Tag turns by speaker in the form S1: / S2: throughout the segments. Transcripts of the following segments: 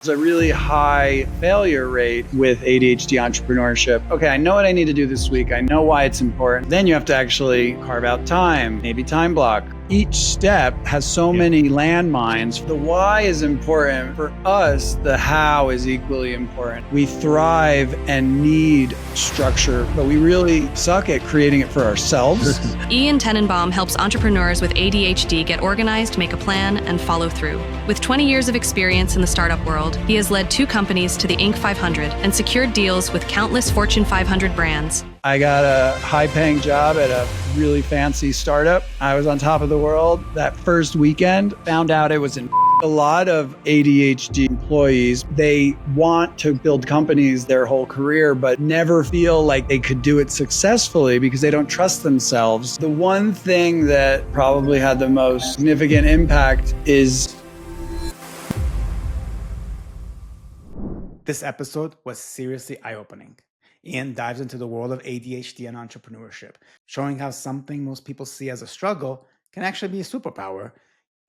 S1: There's a really high failure rate with ADHD entrepreneurship. Okay, I know what I need to do this week. I know why it's important. Then you have to actually carve out time, maybe time block. Each step has so many landmines. The why is important. For us, the how is equally important. We thrive and need structure, but we really suck at creating it for ourselves.
S2: Ian Tenenbaum helps entrepreneurs with ADHD get organized, make a plan, and follow through. With 20 years of experience in the startup world, he has led 2 companies to the Inc. 500 and secured deals with countless Fortune 500 brands.
S1: I got a high-paying job at a really fancy startup. I was on top of the world. That first weekend, found out it was in a lot of ADHD employees. They want to build companies their whole career, but never feel like they could do it successfully because they don't trust themselves. The one thing that probably had the most significant impact is
S3: this episode was seriously eye-opening. Ian dives into the world of ADHD and entrepreneurship, showing how something most people see as a struggle can actually be a superpower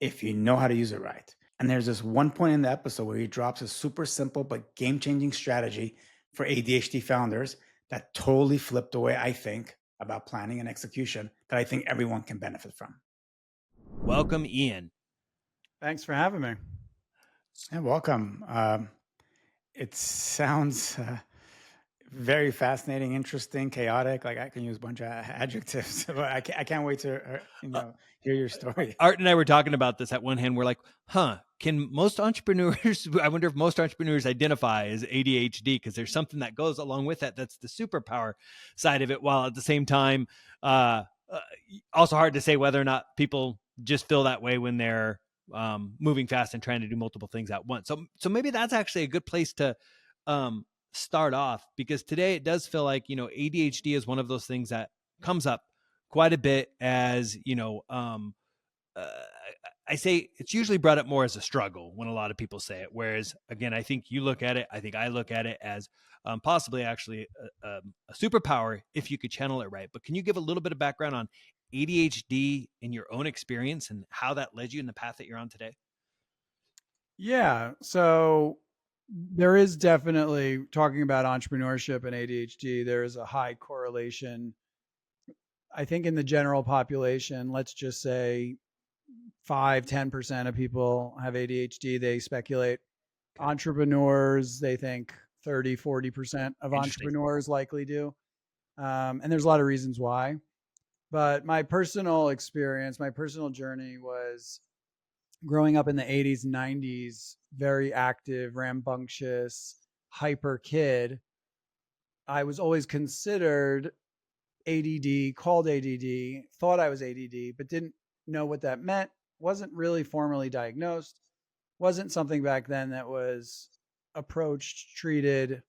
S3: if you know how to use it right. And there's this one point in the episode where he drops a super simple but game-changing strategy for ADHD founders that totally flipped the way I think about planning and execution that I think everyone can benefit from.
S4: Welcome, Ian.
S1: Thanks for having me.
S3: Yeah, welcome. It sounds very fascinating, interesting, chaotic. Like I can use a bunch of adjectives, but I can't wait to hear your story.
S4: Art and I were talking about this at one hand. We're like, can most entrepreneurs, I wonder if most entrepreneurs identify as ADHD because there's something that goes along with that. That's the superpower side of it. While at the same time, also hard to say whether or not people just feel that way when they're moving fast and trying to do multiple things at once. So maybe that's actually a good place to start off, because today it does feel like, ADHD is one of those things that comes up quite a bit as, I say it's usually brought up more as a struggle when a lot of people say it. Whereas again, I think you look at it, I think I look at it as possibly actually a superpower if you could channel it right. But can you give a little bit of background on ADHD in your own experience and how that led you in the path that you're on today?
S1: Yeah. So there is definitely, talking about entrepreneurship and ADHD, there is a high correlation. I think in the general population, let's just say 5-10% of people have ADHD. They speculate. Entrepreneurs, they think 30-40% of entrepreneurs likely do. And there's a lot of reasons why. But my personal experience, my personal journey was growing up in the 80s and 90s, very active, rambunctious, hyper kid. I was always considered ADD, called ADD, thought I was ADD, but didn't know what that meant. Wasn't really formally diagnosed. Wasn't something back then that was approached, treated,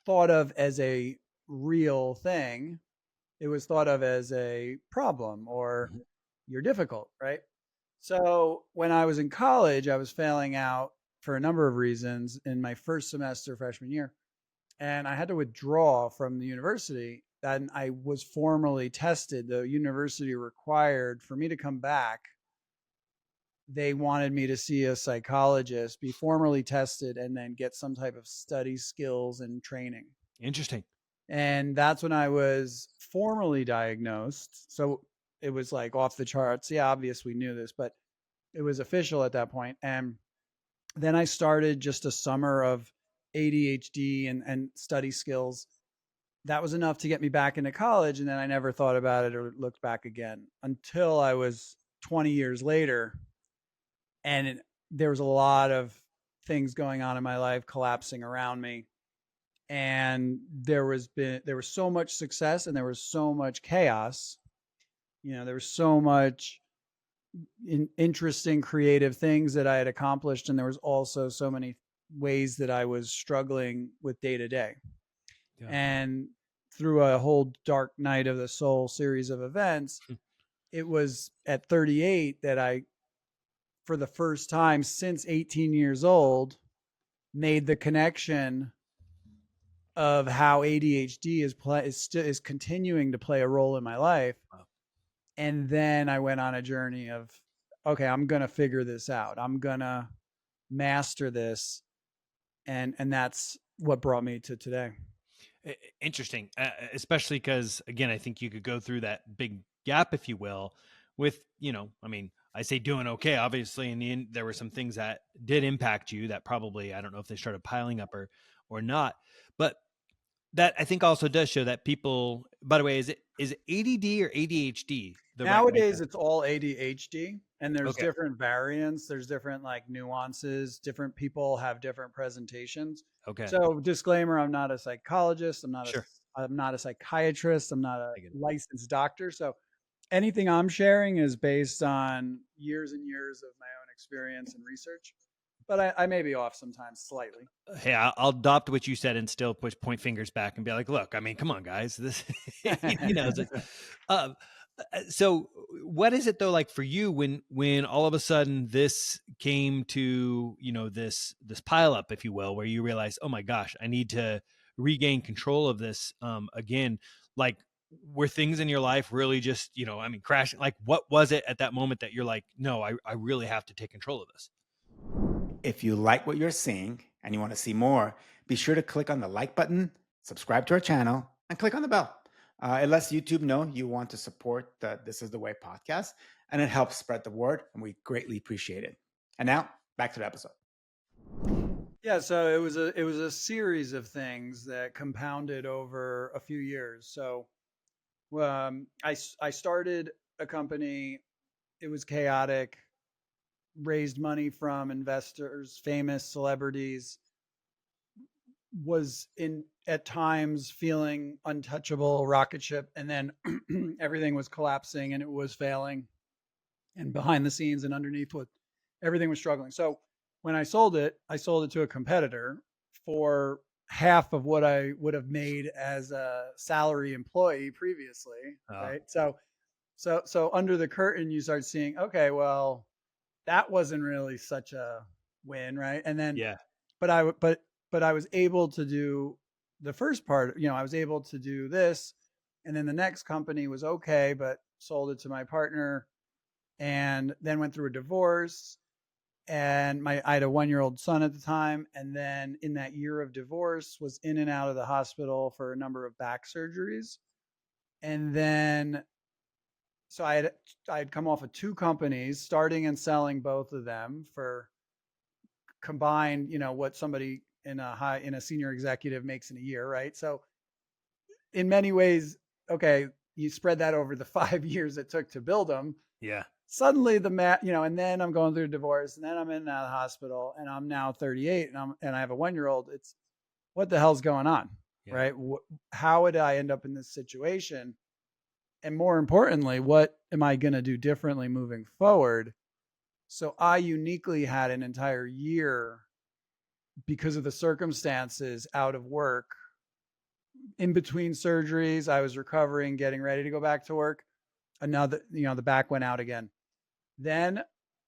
S1: thought of as a real thing. It was thought of as a problem or you're difficult, right? So when I was in college, I was failing out for a number of reasons in my first semester freshman year. And I had to withdraw from the university. And I was formally tested. The university required for me to come back. They wanted me to see a psychologist, be formally tested, and then get some type of study skills and training.
S4: Interesting.
S1: And that's when I was formally diagnosed. So it was like off the charts. Yeah, obvious we knew this, but it was official at that point. And then I started just a summer of ADHD and study skills. That was enough to get me back into college. And then I never thought about it or looked back again until I was 20 years later. And there was a lot of things going on in my life collapsing around me. And there was so much success and there was so much chaos. There was so much interesting, creative things that I had accomplished. And there was also so many ways that I was struggling with day to day. And through a whole dark night of the soul series of events, it was at 38 that I, for the first time since 18 years old, made the connection of how ADHD is continuing to play a role in my life. Wow. And then I went on a journey of, okay, I'm going to figure this out. I'm going to master this. And that's what brought me to today.
S4: Interesting, especially because, again, I think you could go through that big gap, if you will, with, I mean, I say doing okay, obviously in the end, there were some things that did impact you that probably, I don't know if they started piling up or not, but that I think also does show that people, by the way, is it ADD or ADHD the right way
S1: Nowadays,
S4: to?
S1: it's all ADHD, and there's
S4: Okay.
S1: different variants. There's different like nuances. Different people have different presentations.
S4: Okay.
S1: So, disclaimer: I'm not a psychologist.
S4: Sure.
S1: I'm not a psychiatrist. I'm not a
S4: I get it.
S1: licensed doctor. So, anything I'm sharing is based on years and years of my own experience and research. But I may be off sometimes slightly.
S4: Hey, I'll adopt what you said and still point fingers back and be like, look, I mean, come on, guys, this, this, uh, so what is it though, like for you when all of a sudden this came to, this pile up, if you will, where you realize, oh my gosh, I need to regain control of this, again, like were things in your life really just, I mean, crashing? Like what was it at that moment that you're like, no, I really have to take control of this?
S3: If you like what you're seeing and you want to see more, be sure to click on the like button, subscribe to our channel, and click on the bell. It lets YouTube know you want to support the This Is the Way podcast, and it helps spread the word, and we greatly appreciate it. And now, back to the episode.
S1: Yeah, so it was a series of things that compounded over a few years. So I started a company. It was chaotic. Raised money from investors, famous celebrities. Was in at times feeling untouchable, rocket ship, and then everything was collapsing and it was failing. And behind the scenes and underneath, what everything was struggling. So when I sold it to a competitor for half of what I would have made as a salary employee previously. Right. So under the curtain, you start seeing, okay, well, that wasn't really such a win. Right. And then,
S4: Yeah.
S1: but I was able to do the first part, I was able to do this. And then the next company was okay, but sold it to my partner and then went through a divorce. And I had a 1-year-old son at the time. And then in that year of divorce was in and out of the hospital for a number of back surgeries. And then, so I had come off of 2 companies, starting and selling both of them for combined, what somebody in a senior executive makes in a year. Right. So in many ways, okay, you spread that over the 5 years it took to build them.
S4: Yeah.
S1: Suddenly and then I'm going through a divorce, and then I'm in and out of the hospital, and I'm now 38, and I have a 1-year-old. It's what the hell's going on,
S4: Yeah.
S1: right? How would I end up in this situation? And more importantly, what am I going to do differently moving forward? So I uniquely had an entire year because of the circumstances out of work. In between surgeries, I was recovering, getting ready to go back to work. Another, the back went out again. Then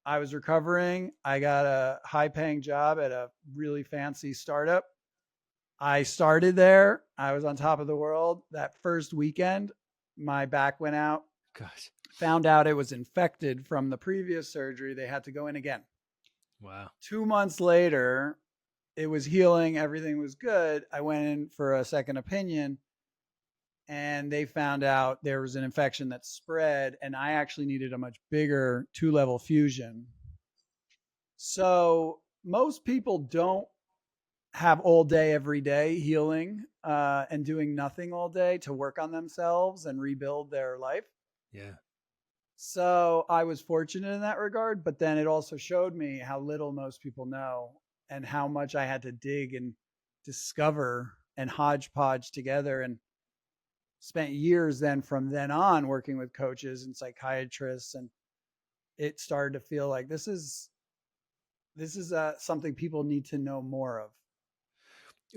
S1: I was recovering. I got a high paying job at a really fancy startup. I started there. I was on top of the world. That first weekend, my back went out.
S4: Gosh.
S1: Found out it was infected from the previous surgery. They had to go in again.
S4: Wow.
S1: 2 months later, it was healing. Everything was good. I went in for a second opinion, and they found out there was an infection that spread, and I actually needed a much bigger 2-level fusion. So most people don't have all day every day healing and doing nothing all day to work on themselves and rebuild their life.
S4: Yeah.
S1: So I was fortunate in that regard, but then it also showed me how little most people know and how much I had to dig and discover and hodgepodge together, and spent years then from then on working with coaches and psychiatrists. And it started to feel like this is something people need to know more of.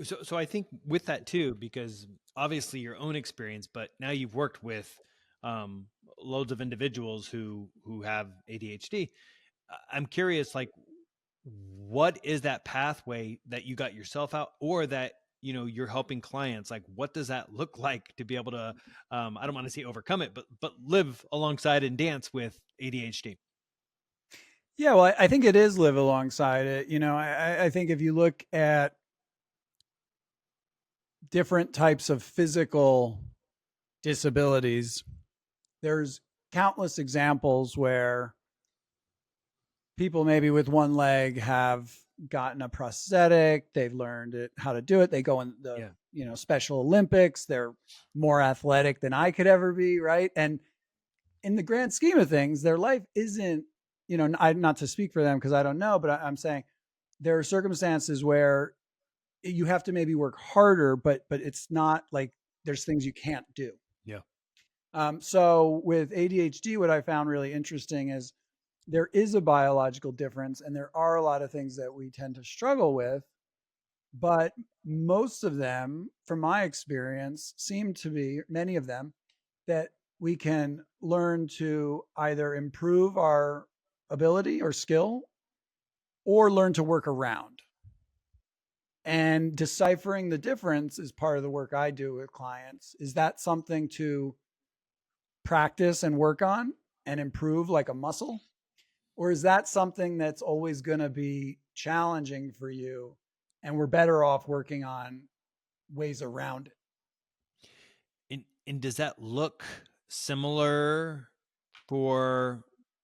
S4: So I think with that too, because obviously your own experience, but now you've worked with loads of individuals who have ADHD. I'm curious, like, what is that pathway that you got yourself out, or that you're helping clients? Like, what does that look like to be able to I don't want to say overcome it, but live alongside and dance with ADHD?
S1: Yeah, well, I think it is live alongside it. I think if you look at different types of physical disabilities, there's countless examples where people maybe with one leg have gotten a prosthetic, they've learned how to do it, they go in the Special Olympics, they're more athletic than I could ever be, right? And in the grand scheme of things, their life isn't, not to speak for them because I don't know, but I'm saying there are circumstances where you have to maybe work harder, but it's not like there's things you can't do.
S4: Yeah.
S1: So with ADHD, what I found really interesting is there is a biological difference, and there are a lot of things that we tend to struggle with, but most of them, from my experience, seem to be, many of them, that we can learn to either improve our ability or skill or learn to work around. And deciphering the difference is part of the work I do with clients. Is that something to practice and work on and improve like a muscle? Or is that something that's always going to be challenging for you and we're better off working on ways around it?
S4: And does that look similar for,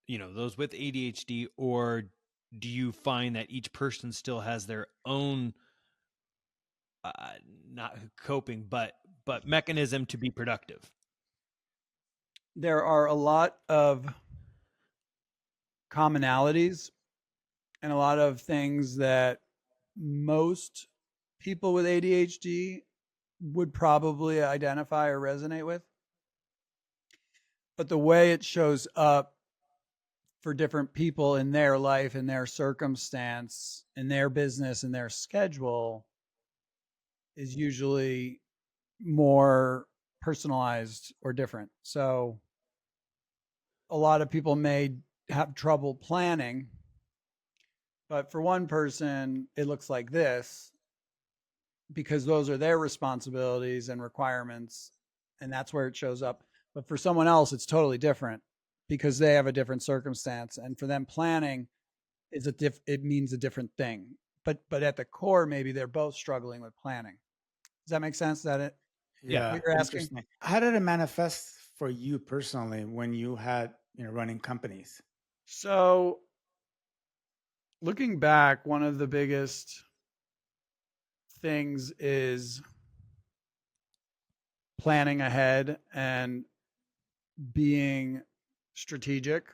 S4: those with ADHD, or do you find that each person still has their own not coping, but mechanism to be productive?
S1: There are a lot of commonalities and a lot of things that most people with ADHD would probably identify or resonate with. But the way it shows up for different people in their life, in their circumstance, in their business, in their schedule is usually more personalized or different. So a lot of people may have trouble planning, but for one person, it looks like this because those are their responsibilities and requirements, and that's where it shows up. But for someone else, it's totally different because they have a different circumstance, and for them, planning is it means a different thing. But at the core, maybe they're both struggling with planning. Does that make sense? Is that it?
S3: Yeah,
S1: What you're asking?
S3: interesting. How did it manifest for you personally when you had, running companies?
S1: So, looking back, one of the biggest things is planning ahead and being strategic.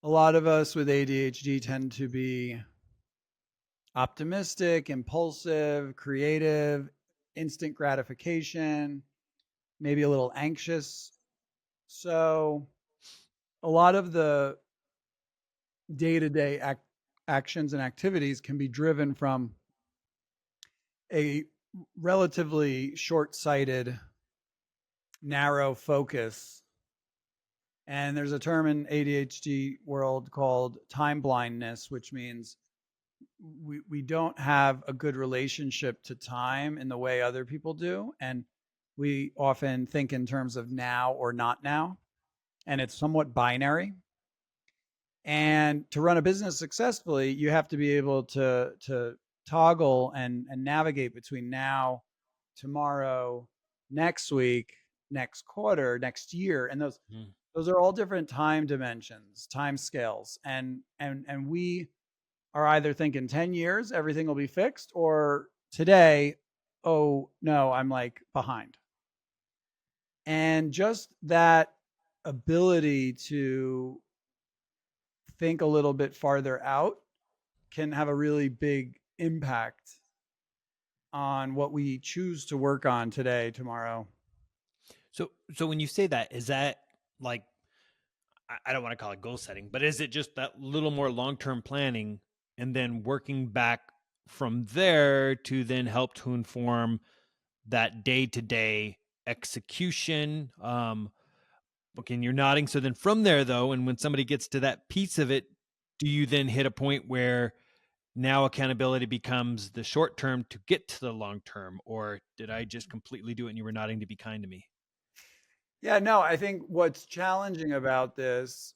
S1: A lot of us with ADHD tend to be optimistic, impulsive, creative, instant gratification, maybe a little anxious. So, a lot of the day-to-day actions and activities can be driven from a relatively short-sighted, narrow focus. And there's a term in ADHD world called time blindness, which means we don't have a good relationship to time in the way other people do. And we often think in terms of now or not now. And it's somewhat binary. And to run a business successfully, you have to be able to toggle and navigate between now, tomorrow, next week, next quarter, next year, and those are all different time dimensions, time scales, and we are either thinking 10 years everything will be fixed, or today, oh no, I'm like behind. And just that ability to think a little bit farther out can have a really big impact on what we choose to work on today, tomorrow.
S4: So when you say that, is that like, I don't want to call it goal setting, but is it just that little more long-term planning and then working back from there to then help to inform that day-to-day execution? Okay, and you're nodding. So then from there though, and when somebody gets to that piece of it, do you then hit a point where now accountability becomes the short term to get to the long term? Or did I just completely do it and you were nodding to be kind to me?
S1: Yeah, no, I think what's challenging about this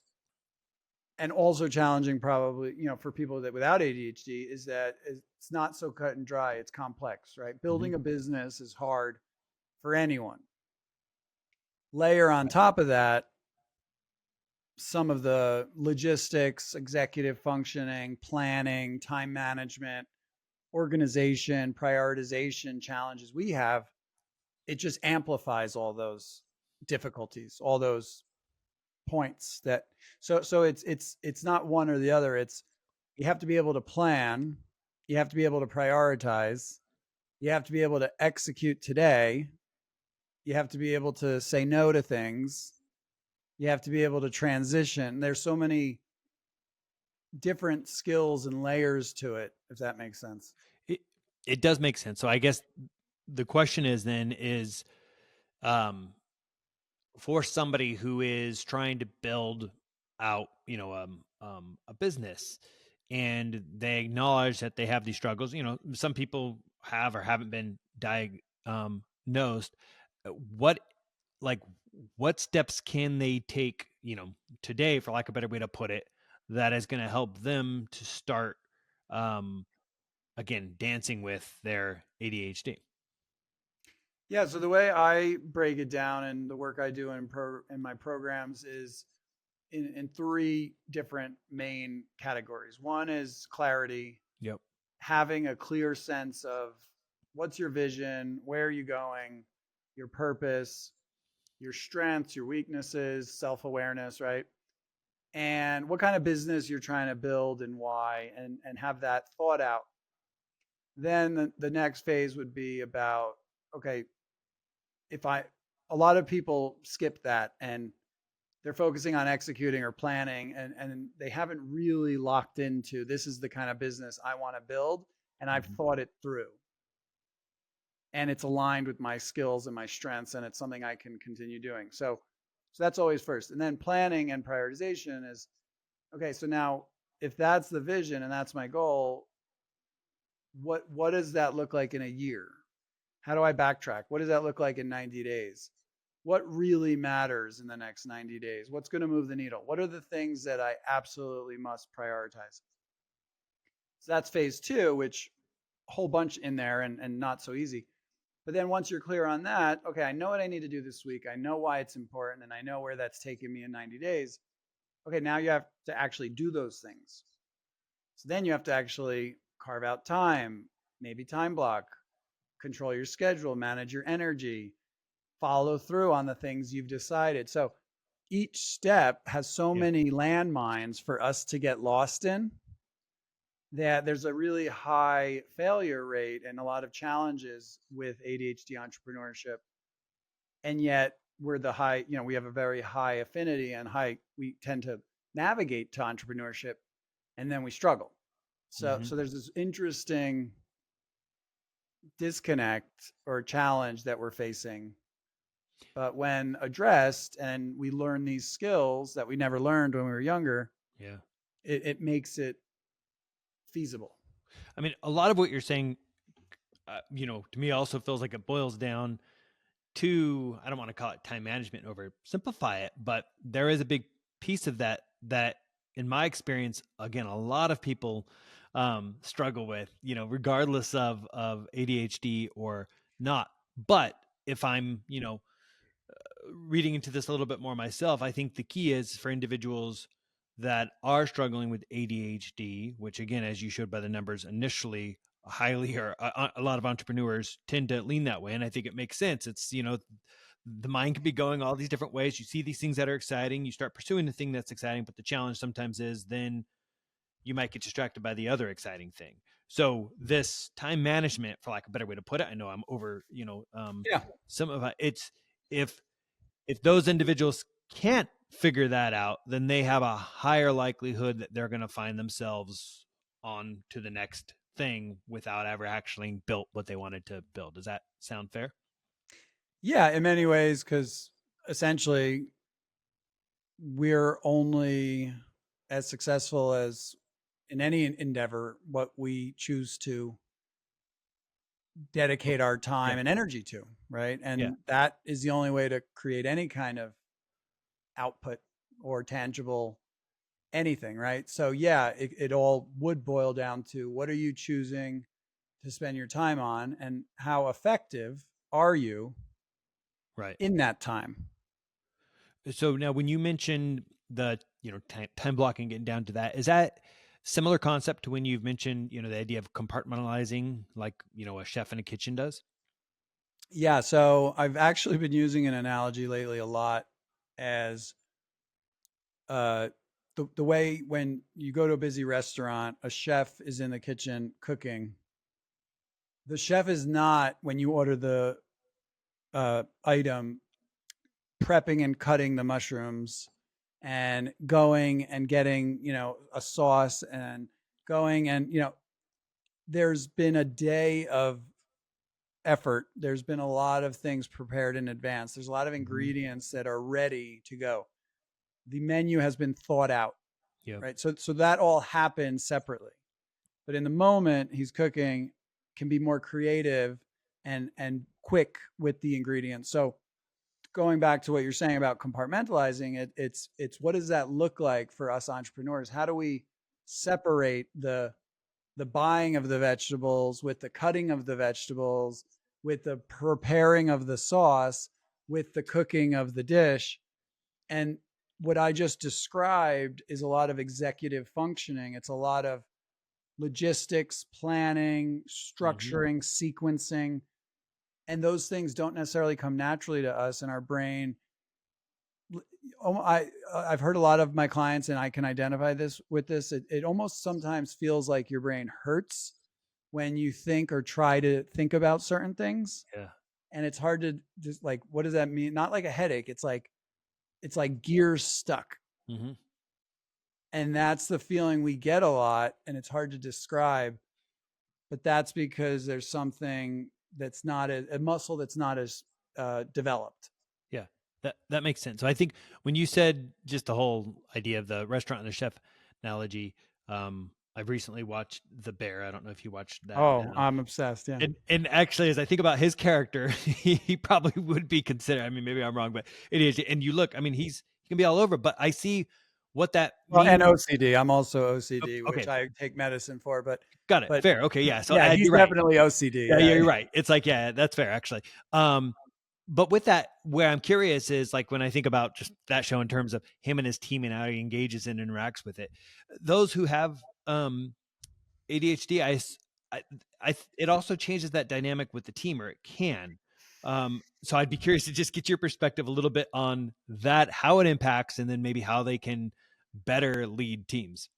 S1: and also challenging probably, for people that without ADHD is that it's not so cut and dry. It's complex, right?
S4: Mm-hmm.
S1: Building a business is hard for anyone. Layer on top of that some of the logistics, executive functioning, planning, time management, organization, prioritization challenges we have, it just amplifies all those difficulties, all those points that so it's not one or the other. It's you have to be able to plan, you have to be able to prioritize, you have to be able to execute today, you have to be able to say no to things, you have to be able to transition. There's so many different skills and layers to it, if that makes sense.
S4: It does make sense. So I guess the question is then is for somebody who is trying to build out, a business, and they acknowledge that they have these struggles. Some people have or haven't been diagnosed. What, like, what steps can they take, today, for lack of a better way to put it, that is going to help them to start, again, dancing with their ADHD?
S1: Yeah, so the way I break it down and the work I do in my programs is in three different main categories. One is clarity,
S4: Yep.
S1: having a clear sense of what's your vision, where are you going, your purpose, your strengths, your weaknesses, self-awareness, right? And what kind of business you're trying to build and why, and have that thought out. Then the next phase would be about, okay, if I, a lot of people skip that and they're focusing on executing or planning, and they haven't really locked into this is the kind of business I want to build, and I've thought it through and it's aligned with my skills and my strengths, and it's something I can continue doing. So that's always first. And then planning and prioritization is, okay, so now if that's the vision and that's my goal, what does that look like in a year? How do I backtrack? What does that look like in 90 days? What really matters in the next 90 days? What's going to move the needle? What are the things that I absolutely must prioritize? So that's phase two, which a whole bunch in there and not so easy. But then once you're clear on that, okay, I know what I need to do this week. I know why it's important, and I know where that's taking me in 90 days. Okay, now you have to actually do those things. So then you have to actually carve out time, maybe time block, control your schedule, manage your energy, follow through on the things you've decided. So each step has so many landmines for us to get lost in that there's a really high failure rate and a lot of challenges with ADHD entrepreneurship. And yet we're the high, we have a very high affinity and we tend to navigate to entrepreneurship, and then we struggle. So there's this interesting disconnect or challenge that we're facing. But when addressed and we learn these skills that we never learned when we were younger, it makes it feasible.
S4: I mean, a lot of what you're saying, to me also feels like it boils down to, I don't want to call it time management, oversimplify it, but there is a big piece of that in my experience, again, a lot of people struggle with, regardless of ADHD or not. But if I'm, reading into this a little bit more myself, I think the key is for individuals that are struggling with ADHD, which again, as you showed by the numbers initially, highly, or a lot of entrepreneurs tend to lean that way. And I think it makes sense. It's, the mind can be going all these different ways. You see these things that are exciting, you start pursuing the thing that's exciting, but the challenge sometimes is then you might get distracted by the other exciting thing. So this time management, for lack of a better way to put it, I know I'm over, some of it's, if those individuals can't figure that out, then they have a higher likelihood that they're going to find themselves on to the next thing without ever actually built what they wanted to build. Does that sound fair?
S1: Yeah, in many ways, because essentially we're only as successful as in any endeavor what we choose to dedicate our time and energy to, right? And that is the only way to create any kind of output or tangible anything, right? So yeah, it all would boil down to what are you choosing to spend your time on, and how effective are you
S4: Right.
S1: in that time?
S4: So now when you mentioned the, time blocking, getting down to that, is that similar concept to when you've mentioned, the idea of compartmentalizing, like, a chef in a kitchen does?
S1: Yeah, so I've actually been using an analogy lately a lot as uh, the way when you go to a busy restaurant, a chef is in the kitchen cooking. The chef is not, when you order the item, prepping and cutting the mushrooms and going and getting, a sauce and going and, there's been a day of effort. There's been a lot of things prepared in advance. There's a lot of
S4: Hmm.
S1: ingredients that are ready to go. The menu has been thought out,
S4: Yeah.
S1: right? So that all happens separately. But in the moment he's cooking, can be more creative and quick with the ingredients. So going back to what you're saying about compartmentalizing it, it's what does that look like for us entrepreneurs? How do we separate the buying of the vegetables with the cutting of the vegetables, with the preparing of the sauce, with the cooking of the dish? And what I just described is a lot of executive functioning. It's a lot of logistics, planning,
S4: Hmm.
S1: structuring, sequencing. And those things don't necessarily come naturally to us in our brain. I've heard a lot of my clients, and I can identify this with this. It almost sometimes feels like your brain hurts when you think or try to think about certain things,
S4: Yeah.
S1: and it's hard to just like, what does that mean? Not like a headache. It's like gears stuck,
S4: Hmm.
S1: and that's the feeling we get a lot, and it's hard to describe. But that's because there's something that's not a muscle that's not as developed.
S4: Yeah. That makes sense. So I think when you said just the whole idea of the restaurant and the chef analogy, I've recently watched The Bear. I don't know if you watched that.
S1: Oh, I'm obsessed. Yeah.
S4: And actually, as I think about his character, he probably would be considered. I mean, maybe I'm wrong, but it is. And you look, I mean, he can be all over. But I see what that
S1: Well, and
S4: means.
S1: OCD. I'm also OCD, which
S4: Okay,
S1: I take medicine for.
S4: got it.
S1: But
S4: Fair. Okay, yeah. So
S1: yeah, he's
S4: you're right.
S1: definitely OCD.
S4: Yeah,
S1: Yeah.
S4: you're right. It's like, yeah, that's fair, actually. Um, but with that, where I'm curious is like when I think about just that show in terms of him and his team and how he engages and interacts with it. Those who have ADHD, it also changes that dynamic with the team, or it can. So I'd be curious to just get your perspective a little bit on that, how it impacts, and then maybe how they can better lead teams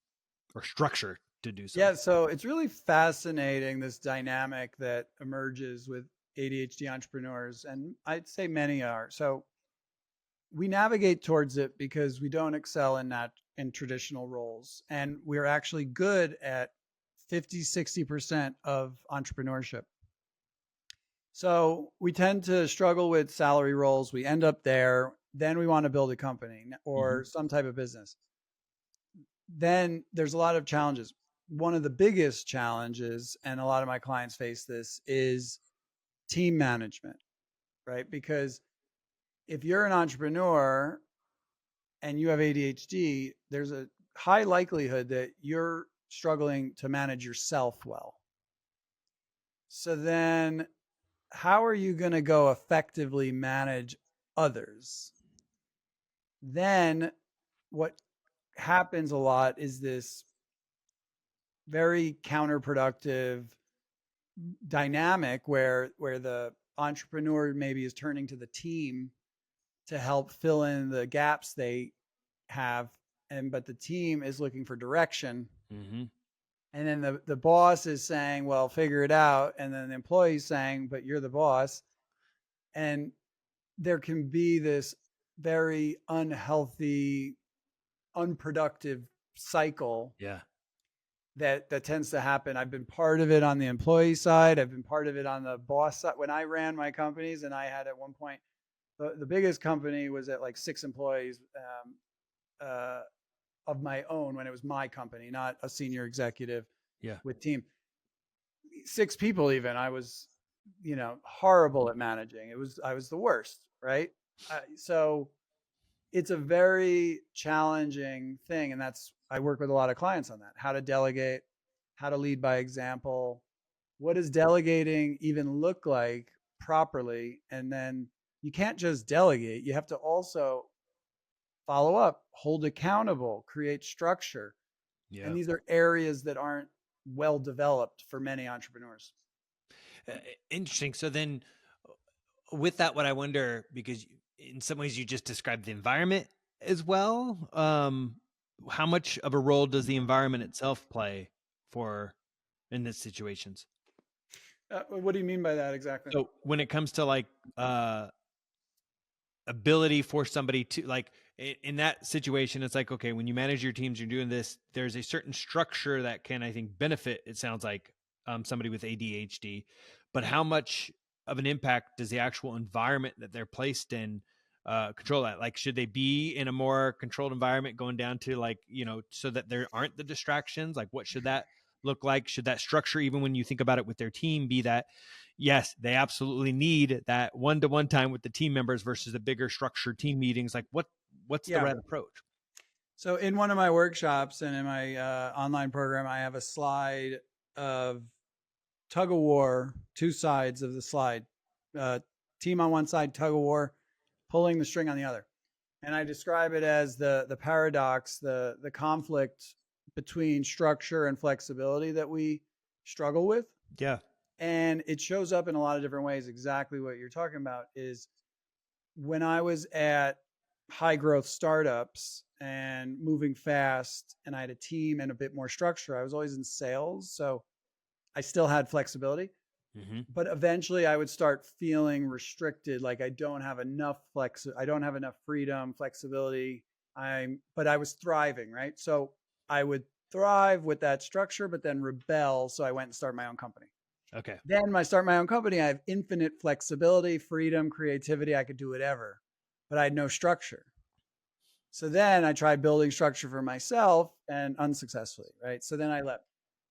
S4: or structure to do so.
S1: Yeah. So it's really fascinating, this dynamic that emerges with ADHD entrepreneurs. And I'd say many are. So we navigate towards it because we don't excel in traditional roles. And we're actually good at 50-60% of entrepreneurship. So we tend to struggle with salary roles. We end up there. Then we want to build a company
S4: Hmm.
S1: or some type of business. Then there's a lot of challenges. One of the biggest challenges, and a lot of my clients face this, is team management, right? Because if you're an entrepreneur and you have ADHD, there's a high likelihood that you're struggling to manage yourself well. So then, how are you going to go effectively manage others? Then, what happens a lot is this very counterproductive dynamic where the entrepreneur maybe is turning to the team to help fill in the gaps they have, and but the team is looking for direction,
S4: Hmm.
S1: and then the boss is saying, well, figure it out, and then the employee's saying, but you're the boss. And there can be this very unhealthy, unproductive cycle
S4: Yeah.
S1: that tends to happen. I've been part of it on the employee side. I've been part of it on the boss side. When I ran my companies, and I had at one point, the biggest company was at like 6 employees, uh, of my own, when it was my company, not a senior executive
S4: Yeah.
S1: with team. 6 people even. I was, horrible at managing. I was the worst, right? So it's a very challenging thing, and that's I work with a lot of clients on that. How to delegate, how to lead by example. What does delegating even look like properly? And then you can't just delegate. You have to also follow up, hold accountable, create structure.
S4: Yeah.
S1: And these are areas that aren't well developed for many entrepreneurs.
S4: Interesting. So then with that, what I wonder, because in some ways you just described the environment as well. How much of a role does the environment itself play for in these situations?
S1: What do you mean by that exactly?
S4: So when it comes to like ability for somebody to like in that situation, it's like, okay, when you manage your teams, you're doing this, there's a certain structure that can, I think, benefit, it sounds like, somebody with ADHD, but how much of an impact does the actual environment that they're placed in control that? Like, should they be in a more controlled environment, going down to like, so that there aren't the distractions? Like, what should that look like? Should that structure, even when you think about it with their team, be that yes, they absolutely need that one-to-one time with the team members versus the bigger structured team meetings? Like what's the right approach?
S1: So in one of my workshops and in my online program, I have a slide of tug of war, two sides of the slide, team on one side, tug of war, pulling the string on the other. And I describe it as the paradox, the conflict between structure and flexibility that we struggle with.
S4: Yeah.
S1: And it shows up in a lot of different ways. Exactly what you're talking about is when I was at high growth startups and moving fast, and I had a team and a bit more structure, I was always in sales. So I still had flexibility, but eventually I would start feeling restricted. Like I don't have enough I don't have enough freedom, flexibility. But I was thriving, right? So I would thrive with that structure, but then rebel. So I went and started my own company.
S4: Okay.
S1: Then when I start my own company, I have infinite flexibility, freedom, creativity. I could do whatever, but I had no structure. So then I tried building structure for myself and unsuccessfully, right? So then I left.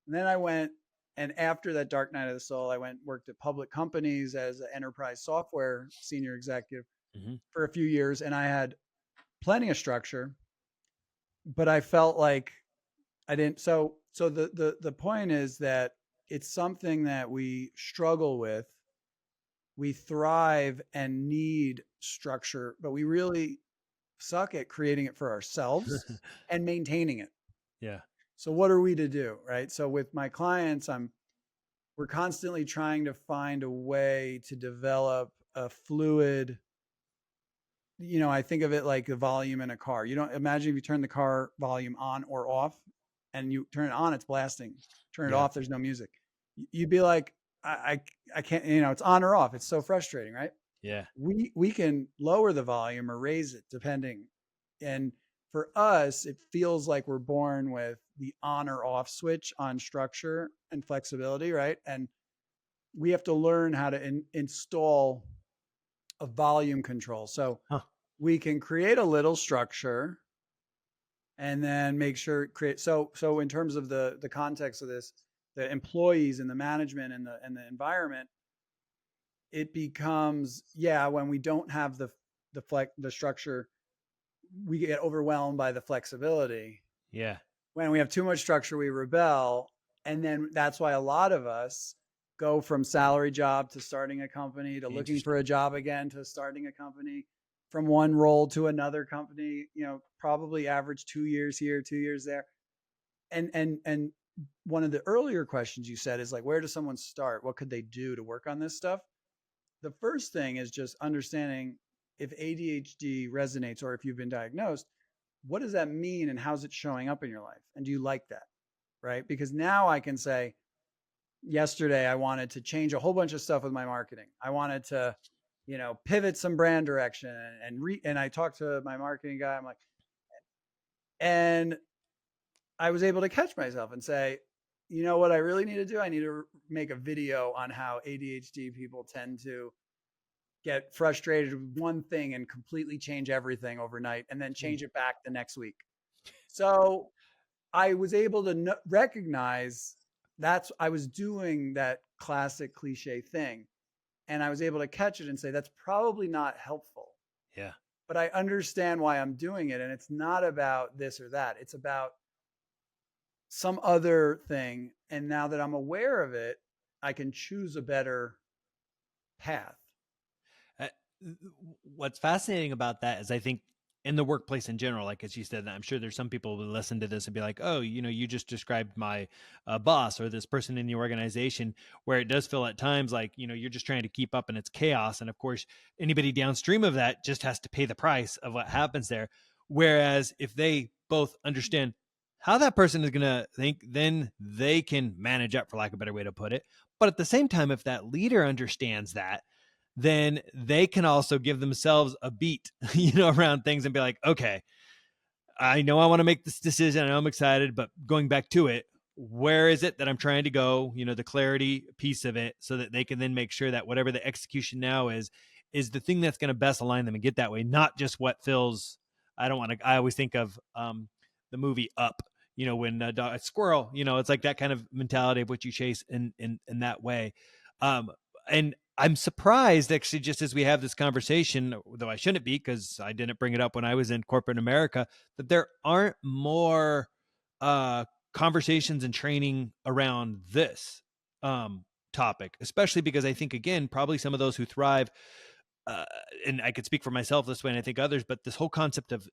S1: And then I went, and after that dark night of the soul, I went worked at public companies as an enterprise software senior executive for a few years, and I had plenty of structure, but I felt like I didn't. So the point is that it's something that we struggle with. We thrive and need structure, but we really suck at creating it for ourselves and maintaining it.
S4: Yeah.
S1: So what are we to do, right? So with my clients, we're constantly trying to find a way to develop a fluid, I think of it like the volume in a car. You don't imagine if you turn the car volume on or off, and you turn it on, it's blasting. Turn it off, there's no music. You'd be like, I can't, it's on or off. It's so frustrating, right?
S4: Yeah.
S1: We can lower the volume or raise it depending. And for us, it feels like we're born with the on or off switch on structure and flexibility, right? And we have to learn how to install a volume control. So we can create a little structure and then make sure create. So in terms of the context of this, the employees and the management and the environment, it becomes, when we don't have the structure, we get overwhelmed by the flexibility.
S4: Yeah.
S1: When we have too much structure, we rebel. And then that's why a lot of us go from salary job to starting a company to looking for a job again to starting a company, from one role to another company, probably average 2 years here, 2 years there. And one of the earlier questions you said is like, where does someone start? What could they do to work on this stuff? The first thing is just understanding if ADHD resonates or if you've been diagnosed, what does that mean and how's it showing up in your life? And do you like that? Right? Because now I can say, yesterday I wanted to change a whole bunch of stuff with my marketing. I wanted to, pivot some brand direction and I talked to my marketing guy. I'm like, and I was able to catch myself and say, you know what I really need to do? I need to make a video on how ADHD people tend to get frustrated with one thing and completely change everything overnight and then change it back the next week. So I was able to recognize I was doing that classic cliche thing. And I was able to catch it and say, that's probably not helpful.
S4: Yeah.
S1: But I understand why I'm doing it. And it's not about this or that. It's about some other thing. And now that I'm aware of it, I can choose a better path.
S4: Uh, What's fascinating about that is I think in the workplace in general, like as you said, I'm sure there's some people who listen to this and be like, oh, you just described my boss or this person in the organization, where it does feel at times like, you're just trying to keep up and it's chaos. And of course, anybody downstream of that just has to pay the price of what happens there. Whereas if they both understand how that person is going to think, then they can manage up, for lack of a better way to put it. But at the same time, if that leader understands that, then they can also give themselves a beat, around things and be like, okay, I know I want to make this decision. I know I'm excited, but going back to it, where is it that I'm trying to go? The clarity piece of it, so that they can then make sure that whatever the execution now is the thing that's going to best align them and get that way, not just what feels. I don't want to. I always think of the movie Up. When a squirrel, it's like that kind of mentality of what you chase in that way. And I'm surprised, actually, just as we have this conversation, though I shouldn't be because I didn't bring it up when I was in corporate America, that there aren't more conversations and training around this topic, especially because I think, again, probably some of those who thrive, and I could speak for myself this way, and I think others, but this whole concept of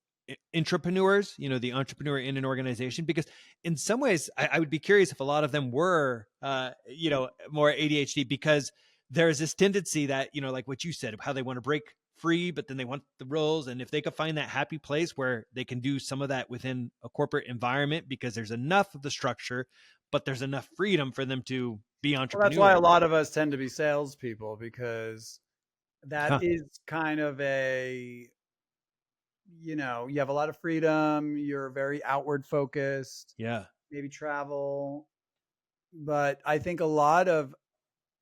S4: entrepreneurs, the entrepreneur in an organization, because in some ways I would be curious if a lot of them were, more ADHD, because there's this tendency that, like what you said, of how they want to break free, but then they want the rules. And if they could find that happy place where they can do some of that within a corporate environment, because there's enough of the structure, but there's enough freedom for them to be
S1: Well, that's why a
S4: entrepreneurs.
S1: lot of us tend to be salespeople, because that
S4: Huh.
S1: is kind of you have a lot of freedom. You're very outward focused,
S4: Yeah.
S1: maybe travel. But I think a lot of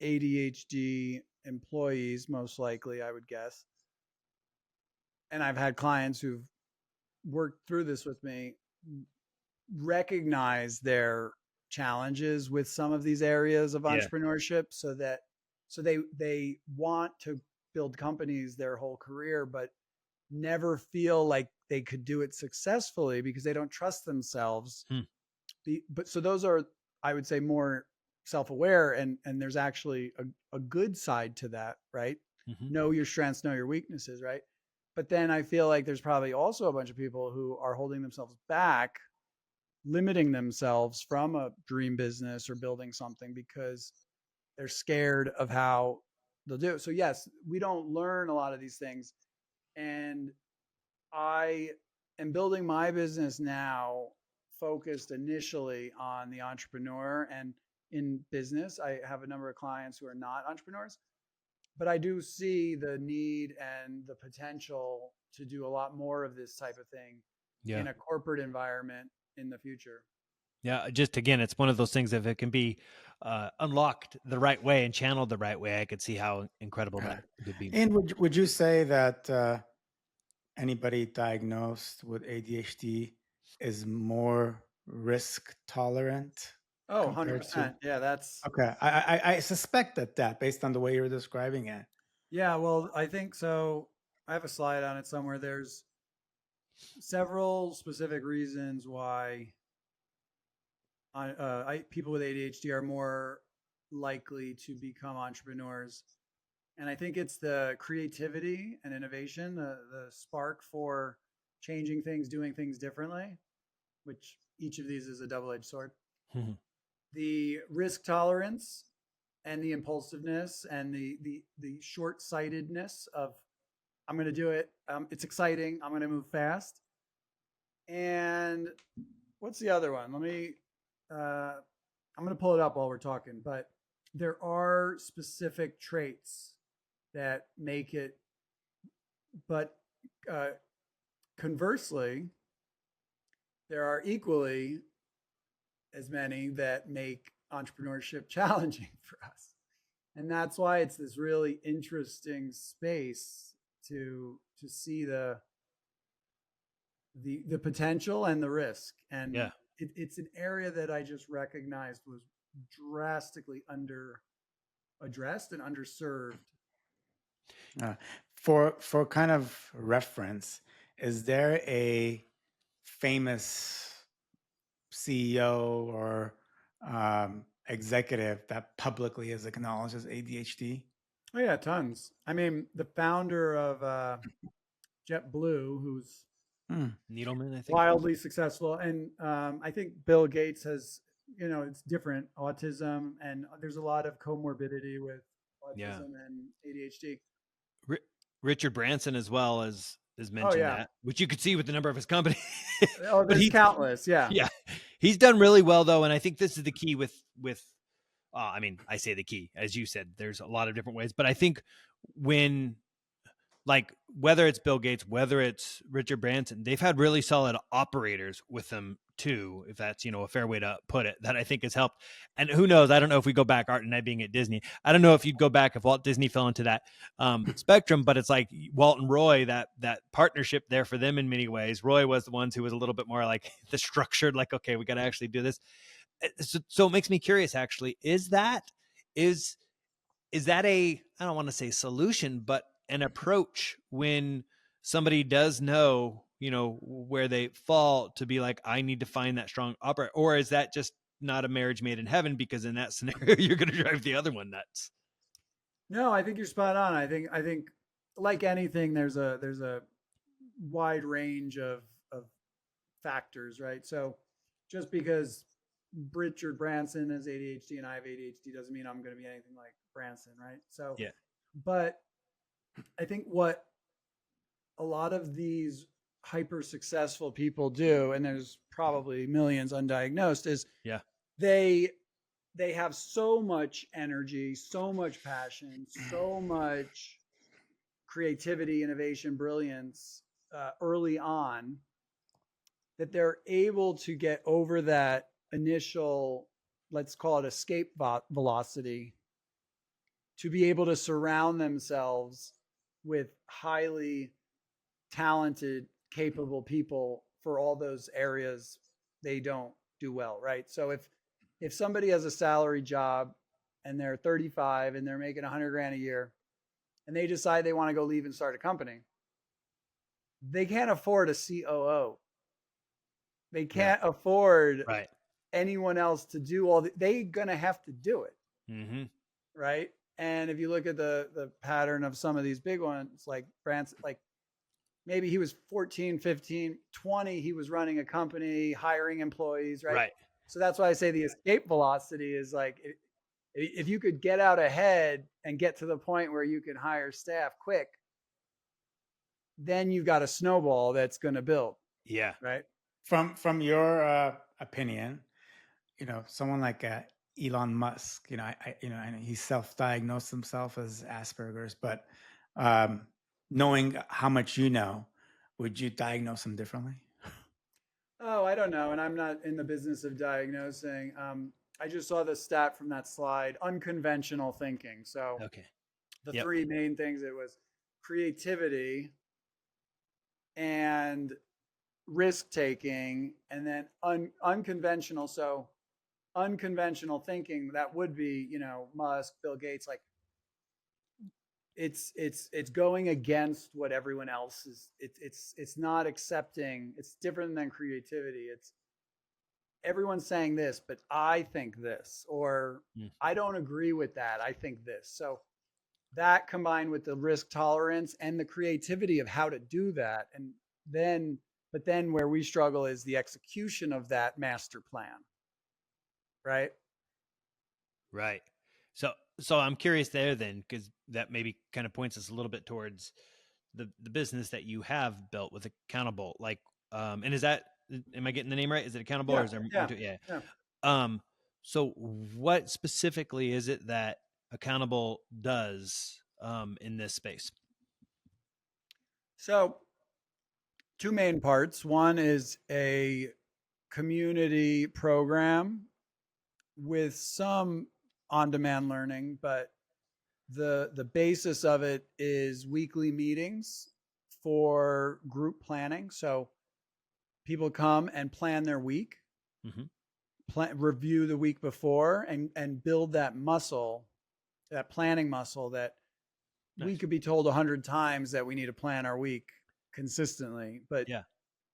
S1: ADHD employees, most likely, I would guess, and I've had clients who've worked through this with me, recognize their challenges with some of these areas of
S4: Yeah.
S1: entrepreneurship, so they want to build companies their whole career, but never feel like they could do it successfully because they don't trust themselves.
S4: Hmm.
S1: But so those are, I would say, more self-aware, and there's actually a good side to that, right?
S4: Mm-hmm.
S1: Know your strengths, know your weaknesses, right? But then I feel like there's probably also a bunch of people who are holding themselves back, limiting themselves from a dream business or building something because they're scared of how they'll do it. So yes, we don't learn a lot of these things. And I am building my business now focused initially on the entrepreneur. And in business, I have a number of clients who are not entrepreneurs, but I do see the need and the potential to do a lot more of this type of thing
S4: Yeah.
S1: in a corporate environment in the future.
S4: Yeah, just again, it's one of those things. If it can be unlocked the right way and channeled the right way, I could see how incredible that could be.
S3: And would you say that anybody diagnosed with ADHD is more risk tolerant
S1: Oh,
S3: compared to?
S1: 100%. Yeah, that's,
S3: Okay, I suspected that based on the way you're describing it.
S1: yeah, well, I think so. I have a slide on it somewhere. There's several specific reasons why people with ADHD are more likely to become entrepreneurs. And I think it's the creativity and innovation, the spark for changing things, doing things differently, which each of these is a double-edged sword.
S4: Mhm.
S1: The risk tolerance and the impulsiveness and the short-sightedness of I'm going to do it. It's exciting. I'm going to move fast. And what's the other one? I'm going to pull it up while we're talking, but there are specific traits that make it, but uh, conversely, there are equally as many that make entrepreneurship challenging for us. And that's why it's this really interesting space to see the potential and the risk. And
S4: Yeah.
S1: it's an area that I just recognized was drastically under addressed and underserved.
S3: Uh, for kind of reference, is there a famous CEO or executive that publicly is acknowledged as ADHD?
S1: Oh yeah, tons. I mean, the founder of JetBlue, who's
S3: Hmm.
S4: Needleman, I think.
S1: wildly successful, and I think Bill Gates has, it's different autism, and there's a lot of comorbidity with
S4: Yeah.
S1: autism and ADHD.
S4: Richard Branson as well as
S1: Oh
S4: mentioned
S1: yeah.
S4: that, which you could see with the number of his company.
S1: Oh,
S4: But
S1: there's countless. Yeah.
S4: yeah, he's done really well though, and I think this is the key with I mean, I say the key, as you said, there's a lot of different ways, but I think when, like, whether it's Bill Gates, whether it's Richard Branson, they've had really solid operators with them too, if that's, a fair way to put it, that I think has helped. And who knows, I don't know if we go back, Art and I being at Disney, I don't know if you'd go back if Walt Disney fell into that spectrum, but it's like Walt and Roy, that partnership there for them in many ways. Roy was the ones who was a little bit more like the structured, like, okay, we got to actually do this. So it makes me curious, actually, is that a, I don't want to say solution, but an approach when somebody does know, where they fall, to be like, I need to find that strong operator? Or is that just not a marriage made in heaven, because in that scenario, you're going to drive the other one nuts?
S1: No, I think you're spot on. I think like anything, there's a wide range of factors, right? So just because Richard Branson has ADHD and I have ADHD doesn't mean I'm going to be anything like Branson, right? So,
S4: Yeah.
S1: but I think what a lot of these hyper successful people do, and there's probably millions undiagnosed, is
S4: Yeah.
S1: they have so much energy, so much passion, so much creativity, innovation, brilliance early on, that they're able to get over that initial, let's call it escape velocity, to be able to surround themselves with highly talented, capable people for all those areas they don't do well, right? So if somebody has a salary job and they're 35 and they're making 100 grand a year and they decide they want to go leave and start a company, they can't afford a COO. They can't afford
S4: Right.
S1: anyone else to do all they're gonna have to do it.
S4: Mm-hmm.
S1: Right. And if you look at the pattern of some of these big ones, like Branson, like maybe he was 14, 15, 20, he was running a company, hiring employees, right?
S4: Right.
S1: So that's why I say the escape velocity is like, if you could get out ahead and get to the point where you can hire staff quick, then you've got a snowball that's going to build.
S4: Yeah.
S1: Right.
S3: From your opinion, someone like Elon Musk, I know he self-diagnosed himself as Asperger's, but knowing how much you know, would you diagnose him differently?
S1: Oh, I don't know. And I'm not in the business of diagnosing. I just saw the stat from that slide, unconventional thinking. So
S4: Okay.
S1: the
S4: Yep.
S1: three main things, it was creativity and risk taking, and then unconventional. So unconventional thinking, that would be, Musk, Bill Gates, like it's going against what everyone else is. It's not accepting. It's different than creativity. It's everyone's saying this, but I think this, or I don't agree with that. I think this. So that combined with the risk tolerance and the creativity of how to do that. And but then where we struggle is the execution of that master plan. Right.
S4: Right. So I'm curious there then, because that maybe kind of points us a little bit towards the business that you have built with Accountable. Like, and is that, am I getting the name right? Is it Accountable or is there more to it? Yeah. So what specifically is it that Accountable does in this space?
S1: So two main parts. One is a community program with some on-demand learning, but the basis of it is weekly meetings for group planning. So people come and plan their week, review the week before, and build that muscle, that planning muscle that we could be told 100 times that we need to plan our week consistently. But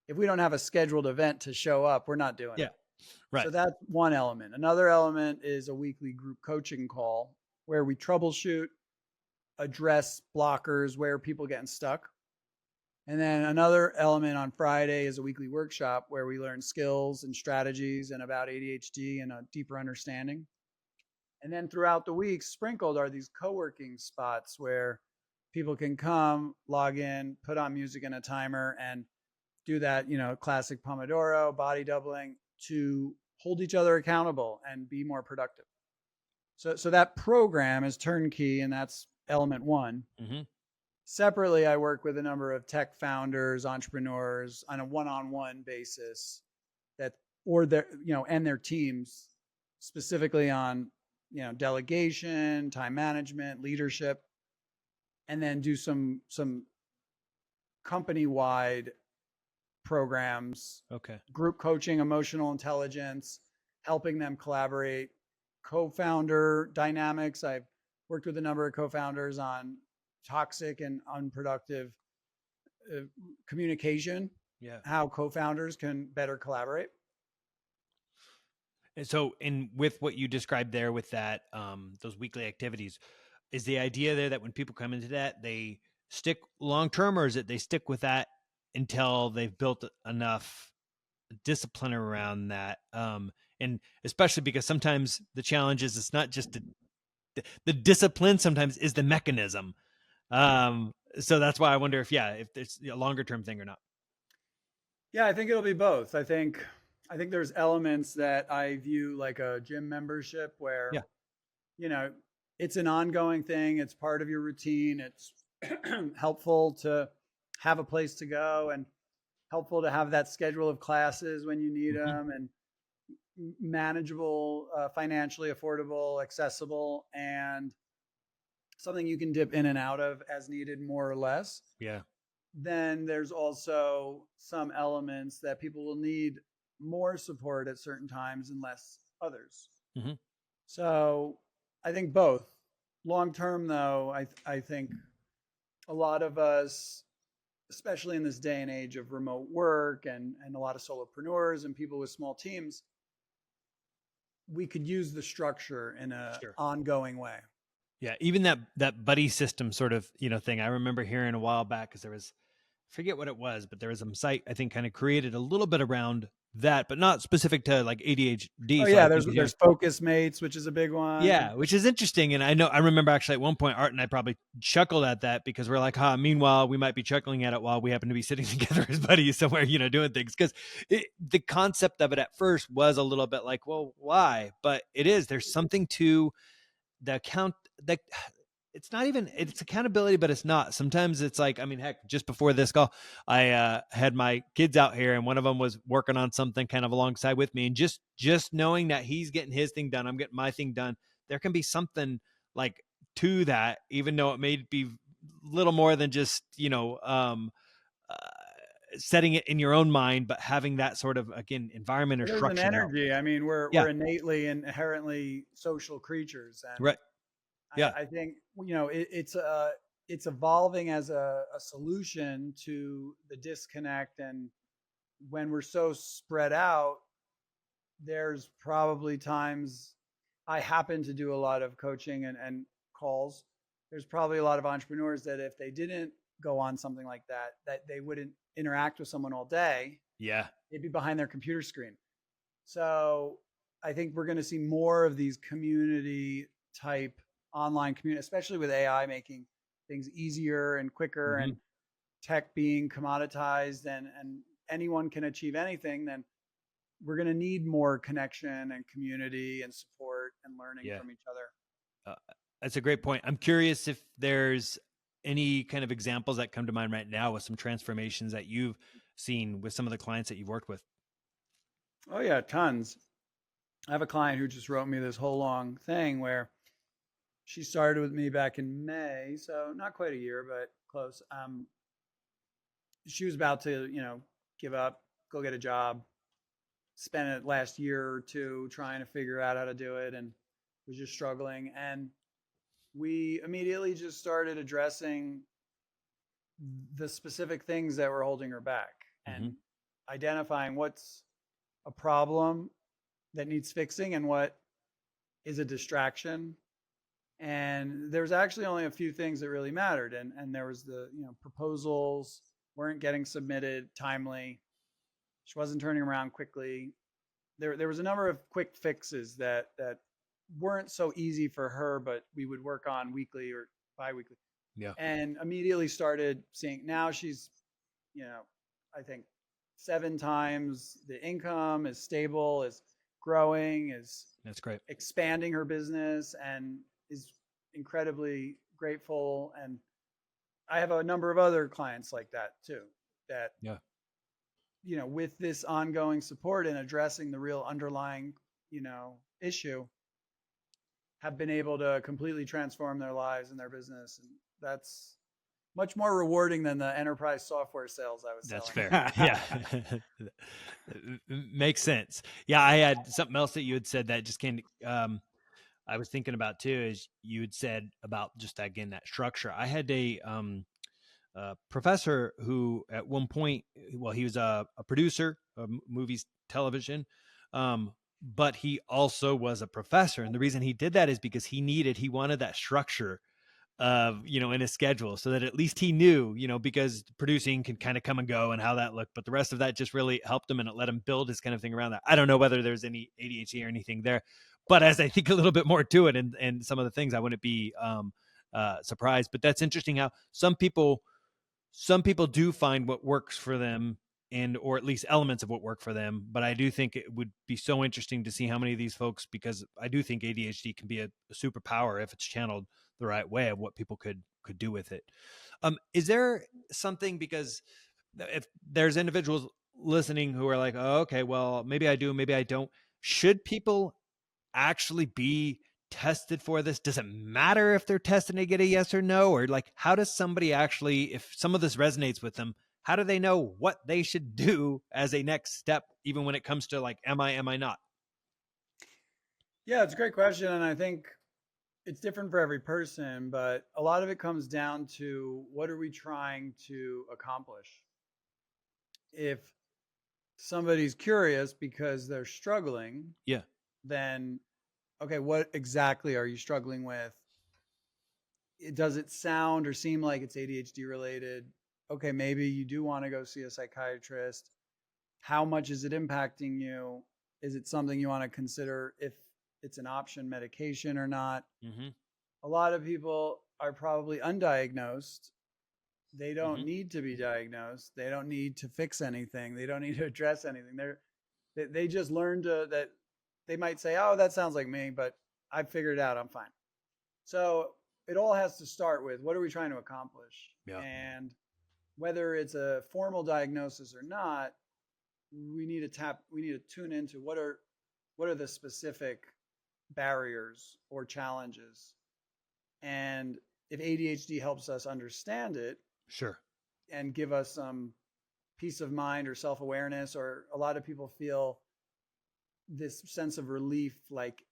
S1: if we don't have a scheduled event to show up, we're not doing it.
S4: Right.
S1: So that's one element. Another element is a weekly group coaching call where we troubleshoot, address blockers where people getting stuck. And then another element on Friday is a weekly workshop where we learn skills and strategies and about ADHD and a deeper understanding. And then throughout the week, sprinkled are these co-working spots where people can come, log in, put on music and a timer, and do that, classic Pomodoro, body doubling to hold each other accountable and be more productive. So that program is turnkey, and that's element one.
S4: Mm-hmm.
S1: Separately, I work with a number of tech founders, entrepreneurs on a one-on-one basis that, or their, and their teams specifically on, delegation, time management, leadership, and then do some company-wide programs,
S4: Okay.
S1: group coaching, emotional intelligence, helping them collaborate, co-founder dynamics. I've worked with a number of co-founders on toxic and unproductive communication,
S4: Yeah.
S1: how co-founders can better collaborate.
S4: And so, with what you described there with that, those weekly activities, is the idea there that when people come into that, they stick long term, or is it they stick with that until they've built enough discipline around that? And especially because sometimes the challenge is it's not just the discipline, sometimes is the mechanism. So that's why I wonder if it's a longer term thing or not.
S1: Yeah, I think it'll be both. I think there's elements that I view like a gym membership where,
S4: Yeah.
S1: It's an ongoing thing. It's part of your routine. It's helpful to have a place to go and helpful to have that schedule of classes when you need
S4: Mm-hmm.
S1: them, and manageable, financially affordable, accessible, and something you can dip in and out of as needed, more or less.
S4: Yeah.
S1: Then there's also some elements that people will need more support at certain times and less others.
S4: Mm-hmm.
S1: So I think both. Long term, though, I think a lot of us, especially in this day and age of remote work and a lot of solopreneurs and people with small teams, we could use the structure in a
S4: Sure.
S1: ongoing way.
S4: Yeah, even that buddy system sort of thing. I remember hearing a while back because there was, I forget what it was, but there was some site I think kind of created a little bit around that, but not specific to like ADHD.
S1: Oh
S4: So I
S1: yeah,
S4: think
S1: there's Focus Mates, which is a big one.
S4: yeah, which is interesting. And I remember actually at one point Art and I probably chuckled at that because we're like, meanwhile, we might be chuckling at it while we happen to be sitting together as buddies somewhere, doing things. Because the concept of it at first was a little bit like, well, why? But there's something to the account that it's not even, it's accountability, but it's not. Sometimes it's like, heck, just before this call, I had my kids out here and one of them was working on something kind of alongside with me. And just knowing that he's getting his thing done, I'm getting my thing done. There can be something like to that, even though it may be little more than just, setting it in your own mind, but having that sort of, again, environment or
S1: There's
S4: structure.
S1: an energy. We're
S4: Yeah.
S1: innately and inherently social creatures, and
S4: Right. Yeah.
S1: I think it's evolving as a solution to the disconnect. And when we're so spread out, there's probably times I happen to do a lot of coaching and calls. There's probably a lot of entrepreneurs that if they didn't go on something like that they wouldn't interact with someone all day.
S4: Yeah.
S1: They'd be behind their computer screen. So I think we're going to see more of these community type online community, especially with AI making things easier and quicker,
S4: Mm-hmm.
S1: and tech being commoditized, and anyone can achieve anything. Then we're going to need more connection and community and support and learning from each other.
S4: That's a great point. I'm curious if there's any kind of examples that come to mind right now with some transformations that you've seen with some of the clients that you've worked with.
S1: Oh yeah, tons. I have a client who just wrote me this whole long thing where she started with me back in May, so not quite a year, but close. She was about to, give up, go get a job, spent it last year or two trying to figure out how to do it, and was just struggling. And we immediately just started addressing the specific things that were holding her back and identifying what's a problem that needs fixing and what is a distraction. And there's actually only a few things that really mattered. And there was the, proposals weren't getting submitted timely. She wasn't turning around quickly. There was a number of quick fixes that weren't so easy for her, but we would work on weekly or biweekly.
S4: Yeah.
S1: And immediately started seeing, now she's, I think 7 times the income, is stable, is growing, is
S4: That's great.
S1: expanding her business, and is incredibly grateful. And I have a number of other clients like that too, that,
S4: Yeah.
S1: With this ongoing support and addressing the real underlying, issue, have been able to completely transform their lives and their business. And that's much more rewarding than the enterprise software sales I was
S4: That's
S1: selling.
S4: fair. Yeah. Makes sense. Yeah. I had something else that you had said that just came, I was thinking about too, is you had said about just again, that structure. I had a professor who at one point, well, he was a producer of movies, television, but he also was a professor. And the reason he did that is because he wanted that structure of, in his schedule, so that at least he knew, because producing can kind of come and go and how that looked, but the rest of that just really helped him and it let him build his kind of thing around that. I don't know whether there's any ADHD or anything there, but as I think a little bit more to it and some of the things, I wouldn't be surprised. But that's interesting how some people do find what works for them, and or at least elements of what work for them. But I do think it would be so interesting to see how many of these folks, because I do think ADHD can be a superpower if it's channeled the right way, of what people could do with it. Is there something, because if there's individuals listening who are like, oh, okay, well, maybe I do, maybe I don't. Should people actually be tested for this? Does it matter if they're tested and get a yes or no? Or like, how does somebody actually, if some of this resonates with them, how do they know what they should do as a next step, even when it comes to like, am I not?
S1: Yeah, it's a great question. And I think it's different for every person, but a lot of it comes down to, what are we trying to accomplish? If somebody's curious because they're struggling,
S4: Yeah.
S1: then, okay, what exactly are you struggling with? Does it sound or seem like it's ADHD related? Okay, maybe you do want to go see a psychiatrist. How much is it impacting you? Is it something you want to consider if it's an option, medication or not?
S4: Mm-hmm.
S1: A lot of people are probably undiagnosed. They don't
S4: Mm-hmm.
S1: need to be diagnosed. They don't need to fix anything. They don't need to address anything. They just learn that they might say, oh, that sounds like me, but I figured it out. I'm fine. So it all has to start with, what are we trying to accomplish?
S4: Yeah.
S1: And whether it's a formal diagnosis or not, we need to tune into what are the specific barriers or challenges. And if ADHD helps us understand it,
S4: Sure.
S1: and give us some peace of mind or self-awareness, or a lot of people feel this sense of relief, like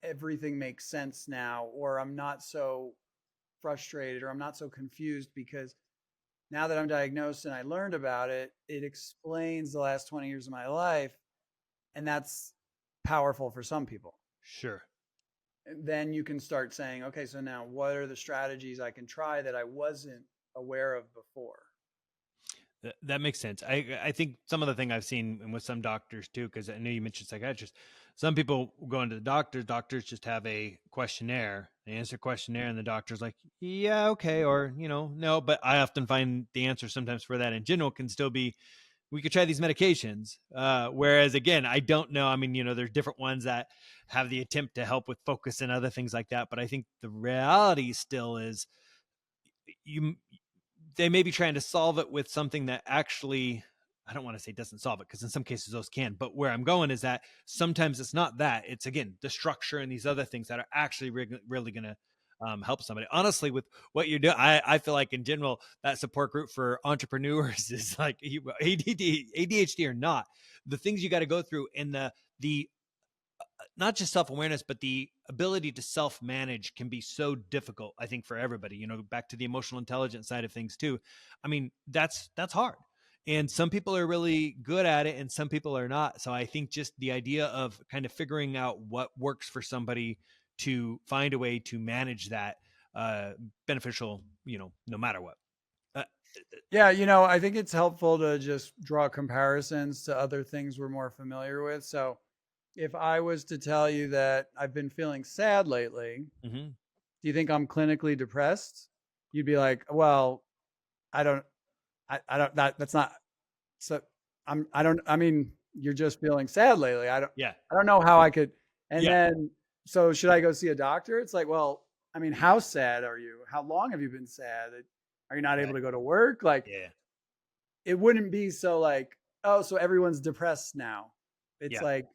S1: everything makes sense now, or I'm not so frustrated, or I'm not so confused, because now that I'm diagnosed and I learned about it, it explains the last 20 years of my life. And that's powerful for some people.
S4: Sure.
S1: Then you can start saying, okay, so now what are the strategies I can try that I wasn't aware of before?
S4: That makes sense. I think some of the thing I've seen, and with some doctors too, because I know you mentioned psychiatrists, some people go into the doctors just have a questionnaire. They answer a questionnaire and the doctor's like, yeah, okay. Or, no, but I often find the answer sometimes for that in general can still be, we could try these medications. Whereas again, I don't know. I mean, there's different ones that have the attempt to help with focus and other things like that. But I think the reality still is they may be trying to solve it with something that actually, I don't want to say doesn't solve it, because in some cases those can, but where I'm going is that sometimes it's not that, it's again, the structure and these other things that are actually really going to help somebody. Honestly, with what you're doing, I feel like in general, that support group for entrepreneurs is like ADHD or not, the things you got to go through, and the not just self-awareness, but the ability to self-manage can be so difficult, I think, for everybody, back to the emotional intelligence side of things too. I mean, that's hard. And some people are really good at it and some people are not. So I think just the idea of kind of figuring out what works for somebody to find a way to manage that beneficial, no matter what. Uh,
S1: Yeah, I think it's helpful to just draw comparisons to other things we're more familiar with. So if I was to tell you that I've been feeling sad lately,
S4: mhm.
S1: do you think I'm clinically depressed? You'd be like, well, I don't, I don't, that's not, so I don't, I mean, you're just feeling sad lately.
S4: Yeah.
S1: I don't know how I could, and
S4: Yeah.
S1: then, so should I go see a doctor? It's like, well, I mean, how sad are you? How long have you been sad? Are you not able
S4: Right.
S1: to go to work? Like,
S4: Yeah.
S1: it wouldn't be so like, oh, so everyone's depressed now. It's
S4: Yeah.
S1: like,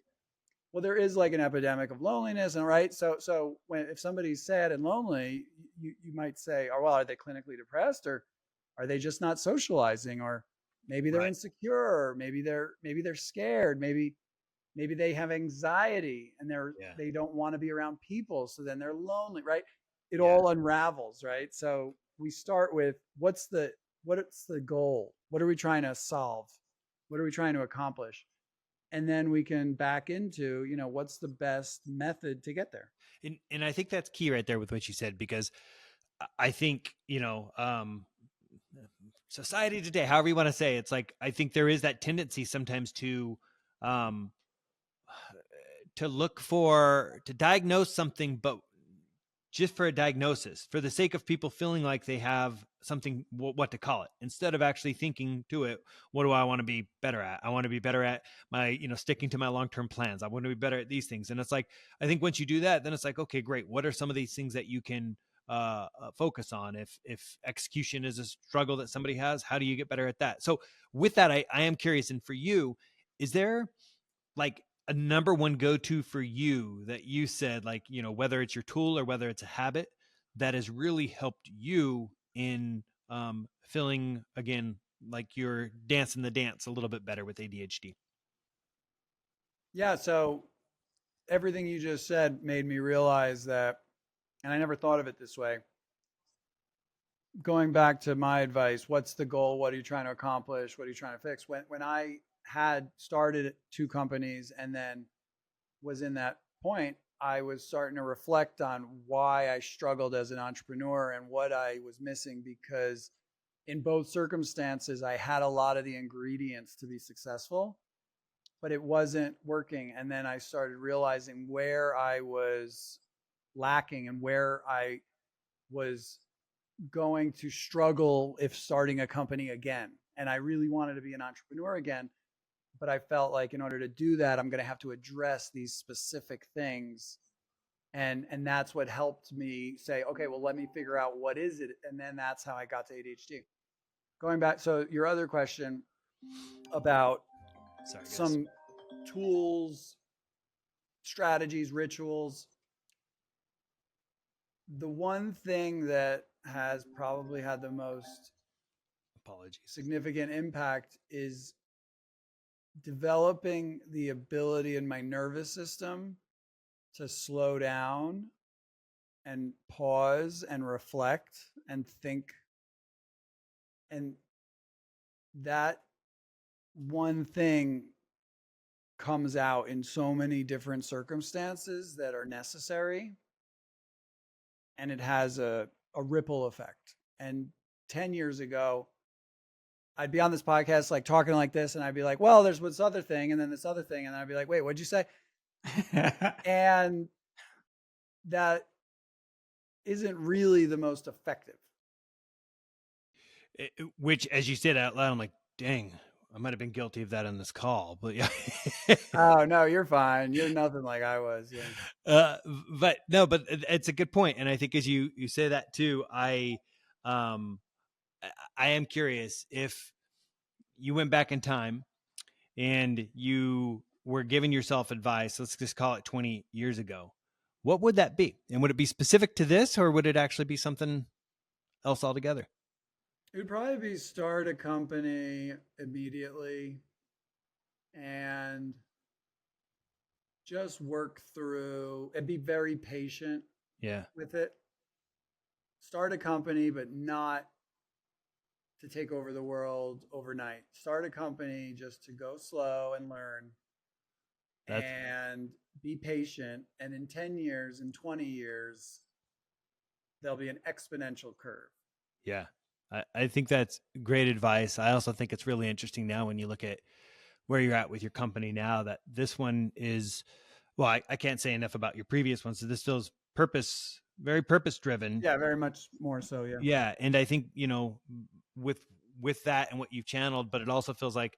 S1: well, there is like an epidemic of loneliness, and right. So when if somebody's sad and lonely, you might say, oh well, are they clinically depressed, or are they just not socializing, or maybe they're
S4: Right.
S1: insecure, or maybe they're scared, maybe they have anxiety and
S4: Yeah.
S1: they don't want to be around people, so then they're lonely, right? It
S4: Yeah.
S1: all unravels, right? So we start with what's the goal? What are we trying to solve? What are we trying to accomplish? And then we can back into, what's the best method to get there.
S4: And I think that's key right there with what you said, because I think, society today, however you want to say, it's like, I think there is that tendency sometimes um, to diagnose something, but just for a diagnosis, for the sake of people feeling like they have something, what to call it, instead of actually thinking to it, what do I want to be better at? I want to be better at my, sticking to my long-term plans. I want to be better at these things. And it's like, I think once you do that, then it's like, okay, great. What are some of these things that you can focus on? If execution is a struggle that somebody has, how do you get better at that? So with that, I am curious. And for you, is there like a number one go-to for you that you said, like, whether it's your tool or whether it's a habit that has really helped you in feeling, again, like you're dancing the dance a little bit better with ADHD?
S1: Yeah. So everything you just said made me realize that, and I never thought of it this way. Going back to my advice, what's the goal? What are you trying to accomplish? What are you trying to fix? When I had started two companies and then was in that point, I was starting to reflect on why I struggled as an entrepreneur and what I was missing, because in both circumstances, I had a lot of the ingredients to be successful, but it wasn't working. And then I started realizing where I was lacking and where I was going to struggle if starting a company again. And I really wanted to be an entrepreneur again, but I felt like in order to do that, I'm going to have to address these specific things. And that's what helped me say, okay, well, let me figure out what is it. And then that's how I got to ADHD. Going back, so your other question about
S4: Sorry, guys.
S1: some tools, strategies, rituals. The one thing that has probably had the most
S4: Apologies.
S1: significant impact is developing the ability in my nervous system to slow down and pause and reflect and think. And that one thing comes out in so many different circumstances that are necessary, and it has a ripple effect. And 10 years ago, I'd be on this podcast, like talking like this, and I'd be like, well, there's this other thing, and then this other thing. And then I'd be like, wait, what'd you say? And that isn't really the most effective.
S4: Which, as you said out loud, I'm like, dang, I might have been guilty of that on this call, but yeah.
S1: Oh, no, you're fine. You're nothing like I was. Yeah.
S4: But no, but it's a good point. And I think as you say that too, um, I am curious if you went back in time and you were giving yourself advice, let's just call it 20 years ago, what would that be? And would it be specific to this, or would it actually be something else altogether?
S1: It would probably be start a company immediately and just work through and be very patient
S4: Yeah.
S1: with it. Start a company, but not to take over the world overnight. Start a company just to go slow and learn
S4: That's
S1: and be patient. And in 10 years, in 20 years, there'll be an exponential curve.
S4: Yeah. I think that's great advice. I also think it's really interesting now when you look at where you're at with your company now, that this one is, well, I can't say enough about your previous ones. So this feels very purpose driven.
S1: Yeah, very much more so. Yeah.
S4: Yeah. And I think, with that and what you've channeled, but it also feels like,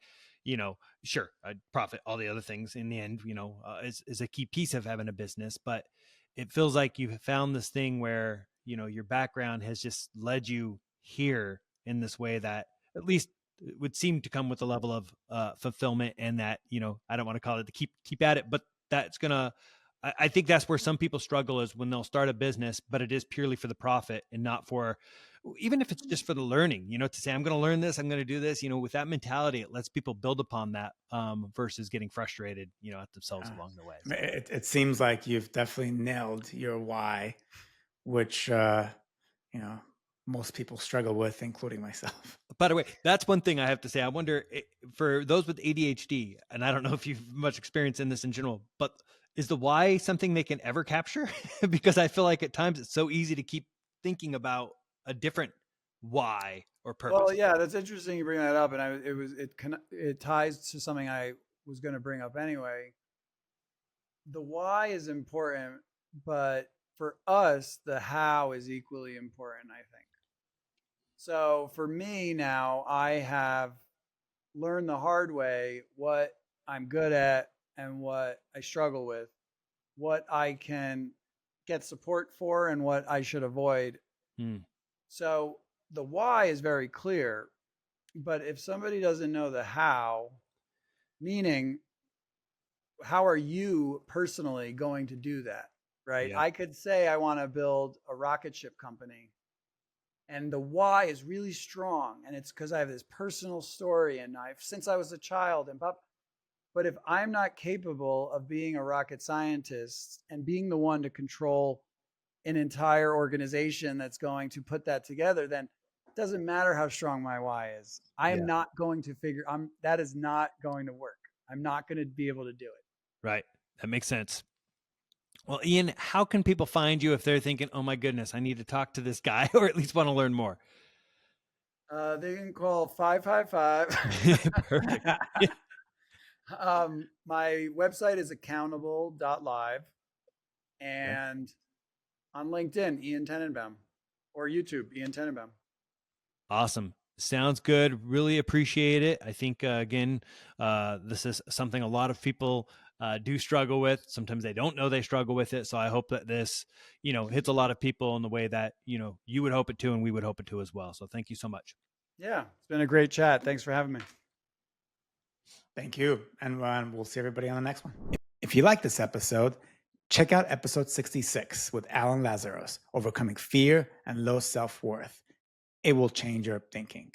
S4: sure, I'd profit, all the other things in the end, is a key piece of having a business, but it feels like you have found this thing where, your background has just led you here in this way that at least it would seem to come with a level of fulfillment, and that, I don't want to call it to keep at it, but that's gonna, I think that's where some people struggle, is when they'll start a business, but it is purely for the profit and not for, even if it's just for the learning, to say, I'm going to learn this, I'm going to do this, with that mentality, it lets people build upon that, versus getting frustrated, at themselves along the way.
S3: I mean, it seems like you've definitely nailed your why, which, most people struggle with, including myself.
S4: By the way, that's one thing I have to say. I wonder, for those with ADHD, and I don't know if you've much experience in this in general, but is the why something they can ever capture? Because I feel like at times it's so easy to keep thinking about a different why or purpose.
S1: Well, yeah, that's interesting you bring that up, and it ties to something I was going to bring up anyway. The why is important, but for us, the how is equally important, I think. So for me now, I have learned the hard way what I'm good at and what I struggle with, what I can get support for and what I should avoid. So the why is very clear, but if somebody doesn't know the how, meaning how are you personally going to do that, right?
S4: Yeah.
S1: I could say I want to build a rocket ship company, and the why is really strong, and it's because I have this personal story, and I've since I was a child, but if I'm not capable of being a rocket scientist and being the one to control an entire organization that's going to put that together, then it doesn't matter how strong my why is. I am not going to that is not going to work. I'm not going to be able to do it.
S4: Right. That makes sense. Well, Ian, how can people find you if they're thinking, oh my goodness, I need to talk to this guy, or at least want to learn more?
S1: They can call 555.
S4: Perfect.
S1: My website is accountable.live, and on LinkedIn, Ian Tenenbaum, or YouTube, Ian Tenenbaum.
S4: Awesome. Sounds good. Really appreciate it. I think, again, this is something a lot of people do struggle with. Sometimes they don't know they struggle with it. So I hope that this, hits a lot of people in the way that, you would hope it to, and we would hope it to as well. So thank you so much.
S1: Yeah, it's been a great chat. Thanks for having me.
S3: Thank you. And we'll see everybody on the next one. If you like this episode, check out episode 66 with Alan Lazarus, Overcoming Fear and Low Self-Worth. It will change your thinking.